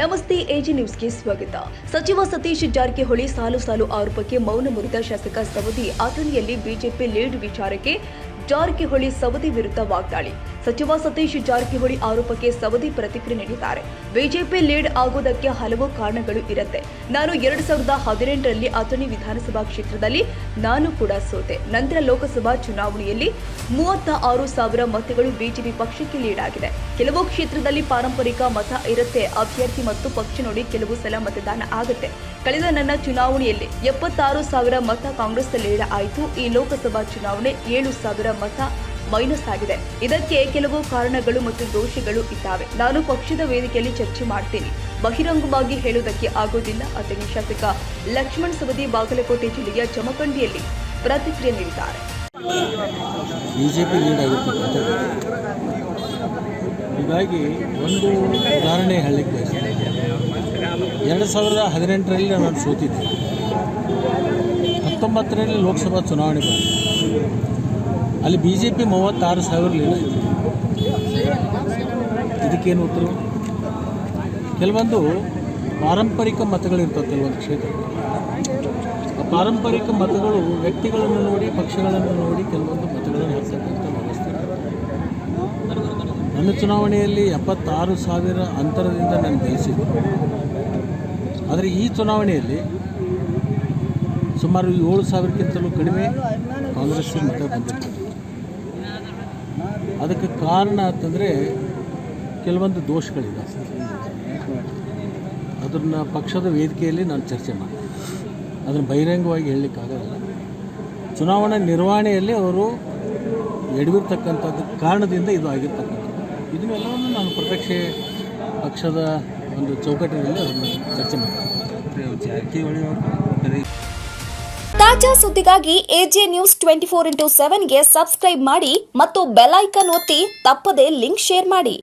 ನಮಸ್ತೆ ಎಜಿ ನ್ಯೂಸ್ಗೆ ಸ್ವಾಗತ. ಸಚಿವ ಸತೀಶ್ ಜಾರಕಿಹೊಳಿ ಸಾಲು ಆರೋಪಕ್ಕೆ ಮೌನ ಮುರಿದ ಶಾಸಕ ಸವದಿ ಅಥಣಿಯಲ್ಲಿ ಬಿಜೆಪಿ ಲೀಡ್ ವಿಚಾರಕ್ಕೆ ಜಾರಕಿಹೊಳಿ ಸವದಿ ವಿರುದ್ಧ ವಾಗ್ದಾಳಿ. ಸಚಿವ ಸತೀಶ್ ಜಾರಕಿಹೊಳಿ ಆರೋಪಕ್ಕೆ ಸವದಿ ಪ್ರತಿಕ್ರಿಯೆ ನೀಡಿದ್ದಾರೆ. ಬಿಜೆಪಿ ಲೀಡ್ ಆಗೋದಕ್ಕೆ ಹಲವು ಕಾರಣಗಳು ಇರುತ್ತೆ. ನಾನು 2018ರಲ್ಲಿ ಅಥಣಿ ವಿಧಾನಸಭಾ ಕ್ಷೇತ್ರದಲ್ಲಿ ನಾನು ಕೂಡ ಸೋತೆ. ನಂತರ ಲೋಕಸಭಾ ಚುನಾವಣೆಯಲ್ಲಿ 36,000 ಮತಗಳು ಬಿಜೆಪಿ ಪಕ್ಷಕ್ಕೆ ಲೀಡ್ ಆಗಿದೆ. ಕೆಲವು ಕ್ಷೇತ್ರದಲ್ಲಿ ಪಾರಂಪರಿಕ ಮತ ಇರುತ್ತೆ, ಅಭ್ಯರ್ಥಿ ಮತ್ತು ಪಕ್ಷ ನೋಡಿ ಕೆಲವು ಸಲ ಮತದಾನ ಆಗುತ್ತೆ. ಕಳೆದ ನನ್ನ ಚುನಾವಣೆಯಲ್ಲಿ 76,000 ಮತ ಕಾಂಗ್ರೆಸ್ ಲೀಡ್ ಆಯಿತು. ಈ ಲೋಕಸಭಾ ಚುನಾವಣೆ 7,000 ಮತ ಮೈನಸ್ ಆಗಿದೆ. ಇದಕ್ಕೆ ಕೆಲವು ಕಾರಣಗಳು ಮತ್ತು ದೋಷಗಳು ಇದ್ದಾವೆ. ನಾನು ಪಕ್ಷದ ವೇದಿಕೆಯಲ್ಲಿ ಚರ್ಚೆ ಮಾಡ್ತೀನಿ, ಬಹಿರಂಗವಾಗಿ ಹೇಳುವುದಕ್ಕೆ ಆಗೋದಿಲ್ಲ. ಅಥಣಿ ಶಾಸಕ ಲಕ್ಷ್ಮಣ್ ಸವದಿ ಬಾಗಲಕೋಟೆ ಜಿಲ್ಲೆಯ ಜಮಖಂಡಿಯಲ್ಲಿ ಪ್ರತಿಕ್ರಿಯೆ ನೀಡಿದ್ದಾರೆ. ಬಿಜೆಪಿ ಲೀಡ್ ಆಗಿರ್ತಕ್ಕಂಥ ಹೀಗಾಗಿ ಒಂದು ಉದಾಹರಣೆ ಹೇಳಲಿಕ್ಕೆ ಬಯಸ್ತೇನೆ. 2018ರಲ್ಲಿ ನಾನು ಸೋತಿದ್ದೆ. 19ರಲ್ಲಿ ಲೋಕಸಭಾ ಚುನಾವಣೆ ಬಂತು. ಅಲ್ಲಿ ಬಿಜೆಪಿ 36,000 ಲೀಡ್ ಆಯಿತು. ಇದಕ್ಕೇನು ಉತ್ತರ? ಕೆಲವೊಂದು ಪಾರಂಪರಿಕ ಮತಗಳಿರ್ತವೆ ಕೆಲವೊಂದು ಕ್ಷೇತ್ರ. ಆ ಪಾರಂಪರಿಕ ಮತಗಳು ವ್ಯಕ್ತಿಗಳನ್ನು ನೋಡಿ, ಪಕ್ಷಗಳನ್ನು ನೋಡಿ ಕೆಲವೊಂದು ಮತಗಳನ್ನು ಹಾಕ್ತಕ್ಕಂಥ ವ್ಯವಸ್ಥೆ. ನನ್ನ ಚುನಾವಣೆಯಲ್ಲಿ 76,000 ಅಂತರದಿಂದ ನಾನು ಗೆಲ್ಲಿಸಿದ್ದೆ. ಆದರೆ ಈ ಚುನಾವಣೆಯಲ್ಲಿ ಸುಮಾರು 7,000ಕ್ಕಿಂತಲೂ ಕಡಿಮೆ ಕಾಂಗ್ರೆಸ್ ಮತ ಬಂದಿರ್ತದೆ. ಅದಕ್ಕೆ ಕಾರಣ ಅಂತಂದರೆ ಕೆಲವೊಂದು ದೋಷಗಳಿದೆ. ಅದನ್ನು ಪಕ್ಷದ ವೇದಿಕೆಯಲ್ಲಿ ನಾನು ಚರ್ಚೆ ಮಾಡಿ ಅದನ್ನು ಬಹಿರಂಗವಾಗಿ ಹೇಳಲಿಕ್ಕಾಗೋಲ್ಲ. ಚುನಾವಣಾ ನಿರ್ವಹಣೆಯಲ್ಲಿ ಅವರು ಎಡವಿರ್ತಕ್ಕಂಥದ್ದು ಕಾರಣದಿಂದ ಇದು ಆಗಿರ್ತಕ್ಕಂಥದ್ದು. ಇದನ್ನೆಲ್ಲವನ್ನು ನಾನು ಪ್ರತ್ಯಕ್ಷ ಪಕ್ಷದ ಒಂದು ಚೌಕಟ್ಟಿನಲ್ಲಿ ಅದನ್ನು ಚರ್ಚೆ ಮಾಡಿ. ತಾಜಾ ಸುದ್ದಿಗಾಗಿ ಎಜೆ ನ್ಯೂಸ್ 24x7ಗೆ ಸಬ್ಸ್ಕ್ರೈಬ್ ಮಾಡಿ ಮತ್ತು ಬೆಲ್ ಐಕಾನ್ ಒತ್ತಿ ತಪ್ಪದೇ ಲಿಂಕ್ ಶೇರ್ ಮಾಡಿ.